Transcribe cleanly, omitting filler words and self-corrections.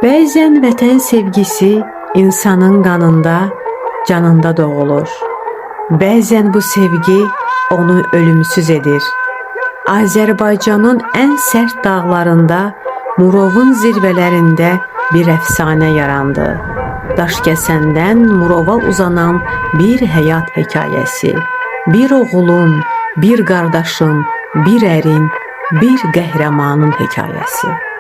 Bəzən vətən sevgisi insanın qanında, canında doğulur. Bəzən bu sevgi onu ölümsüz edir. Azərbaycanın ən sərt dağlarında, Murovun zirvələrində bir əfsanə yarandı. Daşkəsəndən Murova uzanan bir həyat hekayəsi. Bir oğulun, bir qardaşın, bir ərin, bir qəhrəmanın hekayəsi.